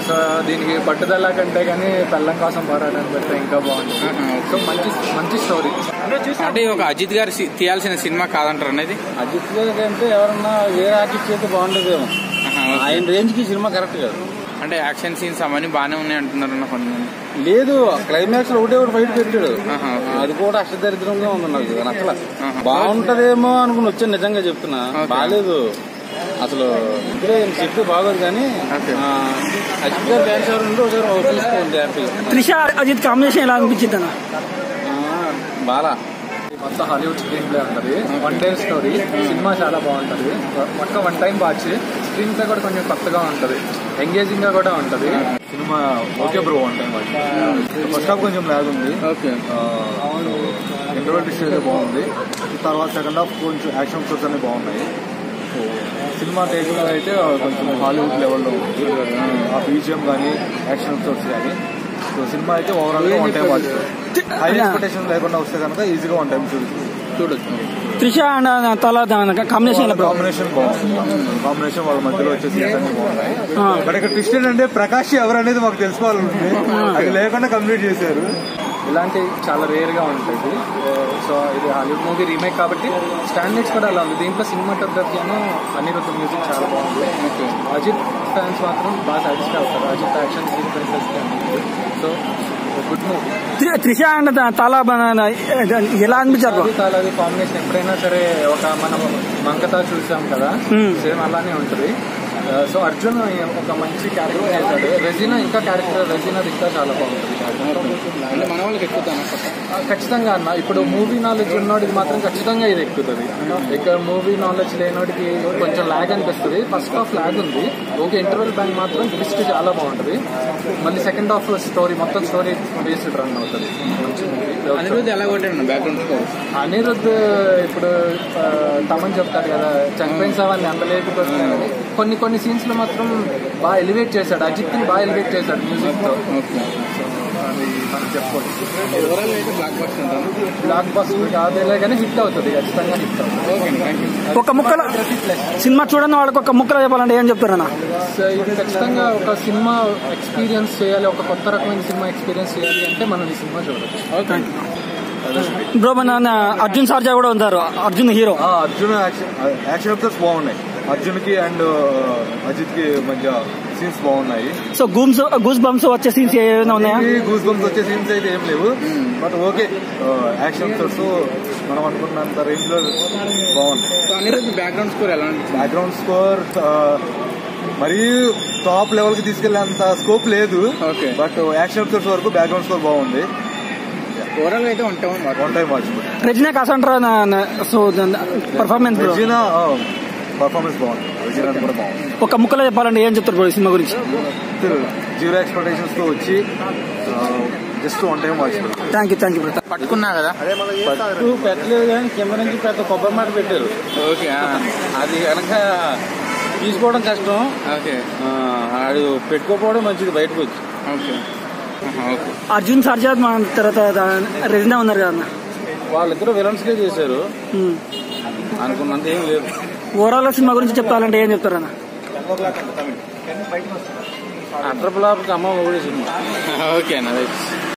So దీనికి పట్టుదల కంటే కానీ పెళ్ళం కోసం పోరాటం పెడితే ఇంకా బాగుంటుంది. సో మంచి స్టోరీ. అంటే ఒక అజిత్ గారు తీయాల్సిన సినిమా కాదంటారు అనేది. అజిత్ గారి అంటే ఎవరన్నా వేరే ఆర్టిస్ట్ అయితే బాగుంటుందేమో, ఆయన రేంజ్ కి సినిమా కరెక్ట్ కాదు. అంటే యాక్షన్ సీన్స్ అవన్నీ బాగానే ఉన్నాయి అంటున్నారు కొంతమంది. లేదు, క్లైమాక్స్ లో ఒకటి ఫైట్ పెట్టాడు, అది కూడా అష్టదరిద్రంగా ఉంది. నాకు నచ్చల. బాగుంటదేమో అనుకుని వచ్చాను, నిజంగా చెప్తున్నా. బాగాలేదు అసలు, ఇప్పుడే చెప్తే బాగోదు. కానీ అజిత్ గారు డాన్స్ ఎవరు ఒకసారి చూసుకోండి హ్యాపీగా. త్రిష అజిత్ కాంబినేషన్ ఎలా అనిపించింది అన్న? బాగా మొత్తం హాలీవుడ్ స్క్రీన్ ప్లే ఉంటుంది. One day story. సినిమా చాలా బాగుంటుంది. మొత్తం one time watch. Screen play కూడా కొంచెం కొత్తగా ఉంటుంది, ఎంగేజింగ్ గా కూడా ఉంటుంది. Cinema okay bro, one time watch. First half కొంచెం లాగ్ ఉంది, ఇంటర్వెల్ ట్విస్ట్ అయితే బాగుంది. తర్వాత సెకండ్ హాఫ్ కొంచెం యాక్షన్ షోస్ అన్ని బాగున్నాయి. సినిమా టేకింగ్ అయితే కొంచెం హాలీవుడ్ లెవెల్లో ఉంది. ఆ బీజిఎం కానీ యాక్షన్ షోస్ కానీ. సో సినిమా అయితే ఓవరాల్ గా one time watch. High expectation లేకుండా వస్తే కనుక ఈజీగా వన్ టైం చూడొచ్చు. త్రిష అండ్ తల కాంబినేషన్ కాంబినేషన్ వాళ్ళ మధ్యలో వచ్చే సీన్స్ అన్ని బాగున్నాయి. బట్ ఇక్కడ ట్విస్ట్ ఏంటంటే ప్రకాష్ ఎవరు అనేది మాకు తెలుసుకోవాలంటే అది లేకుండా కంప్లీట్ చేశారు. ఇలాంటివి చాలా రేర్ గా ఉంటుంది. సో ఇది హాలీవుడ్ మూవీ రీమేక్ కాబట్టి స్టాండర్డ్స్ కూడా అలా ఉంది. దీంట్లో సినిమాటోగ్రఫీ అను అనిరుద్ధ మ్యూజిక్ చాలా బాగుంది. అజిత్ ఫ్యాన్స్ మాత్రం బాగా సాటిస్ఫై అవుతారు. Ajith action sequences so good movie. Trisha and Thala ఎలా అనిపించారు? తాలాది కాంబినేషన్ ఎప్పుడైనా సరే ఒక మనం మంకతా చూసాం కదా, సేమ్ అలానే ఉంటుంది. సో అర్జున్ ఒక మంచి క్యారెక్టర్ చేశాడు. రెజీనా ఇంకా చాలా బాగుంటుంది. మన వాళ్ళకి ఎక్కుతాను ఖచ్చితంగా అన్న. ఇప్పుడు మూవీ నాలెడ్జ్ ఉన్నోడికి మాత్రం ఖచ్చితంగా ఇది ఎక్కుతుంది. ఇక మూవీ నాలెడ్జ్ లేనోడికి కొంచెం ల్యాగ్ అనిపిస్తుంది. ఫస్ట్ హాఫ్ ల్యాగ్ ఉంది, ఓకే. ఇంటర్వెల్ బ్యాంక్ మాత్రం ట్విస్ట్ చాలా బాగుంటుంది. మళ్ళీ సెకండ్ హాఫ్ స్టోరీ మొత్తం స్టోరీ బేస్డ్ రన్ అవుతుంది. అనిరుద్ధ్ ఎలా కొట్టాడు బ్యాక్గ్రౌండ్ స్కోర్? అనిరుద్ధ్ ఇప్పుడు తమని చెప్తాడు కదా, చనిపోయిన సవాన్ని అంత లేకపోతే కొన్ని సీన్స్ లో మాత్రం బాగా ఎలివేట్ చేశాడు. అజిత్ ని బాగా ఎలివేట్ చేశాడు మ్యూజిక్ తో. అది మనం చెప్పుకోవచ్చు. బ్లాక్ బస్టర్ కాదేలే కానీ హిట్ అవుతుంది, ఖచ్చితంగా హిట్ అవుతుంది. ఒక ముక్కలో సినిమా చూడని వాళ్ళకి ఒక ముక్కలో చెప్పాలంటే ఏం చెప్తారన్నా? ఇది ఖచ్చితంగా ఒక సినిమా ఎక్స్పీరియన్స్ చేయాలి, ఒక కొత్త రకమైన సినిమా ఎక్స్పీరియన్స్ చేయాలి అంటే మనం ఈ సినిమా చూడవచ్చు. బ్రో మన అర్జున్ సర్జా కూడా ఉంటారు, Arjun hero. Arjun action episodes బాగున్నాయి. అర్జున్ కి అండ్ అజిత్ కి మధ్య సీన్స్ బాగున్నాయి. సో గూస్ బంప్స్ వచ్చే సీన్స్ ఏమైనా ఉన్నాయా? గూస్ బంప్స్ వచ్చే సీన్స్ అయితే ఏం లేవు, బట్ ఓకే. యాక్షన్ ఎపిసోడ్స్ మనం అనుకున్నంత రేంజ్ లో బాగుంది. బ్యాక్గ్రౌండ్ స్కోర్ ఎలా? బ్యాక్గ్రౌండ్ స్కోర్ మరీ టాప్ లెవెల్ కి తీసుకెళ్లేంత స్కోప్ లేదు, బట్ యాక్షన్ ఎపిసోడ్స్ వరకు బ్యాక్గ్రౌండ్ స్కోర్ బాగుంది. ఓవరాల్ అయితే one time watch. Regina Cassandra so performance బాగుంది. రెజినా కూడా బాగుంది. ఒక ముక్కలో చెప్పాలంటే ఏం చెప్తారు బ్రో సినిమా గురించి? జీరో ఎక్స్పెక్టేషన్స్ తో వచ్చి just one time watch. Thank you bro. పట్టుకున్నా కదా, పట్టు పెట్టలేదు కానీ కింద నుంచి పెద్ద కొబ్బరి మాట పెట్టారు. ఓకే, అది కనుక తీసుకోవడం కష్టం. ఓకే, అది పెట్టుకోపోవడం మంచిది బయటకు వచ్చి. ఓకే. అర్జున్ సర్జా తర్వాత రెజినా ఉన్నారు కదా, వాళ్ళిద్దరు విలన్స్ గా చేశారు. అనుకున్నంత ఏం లేదు. ఓవరాల్ సినిమా గురించి చెప్పాలంటే ఏం చెప్తారన్న? అంటర్ బ్లాక్ అమ్మ ఒకటి సినిమా. ఓకే అన్న.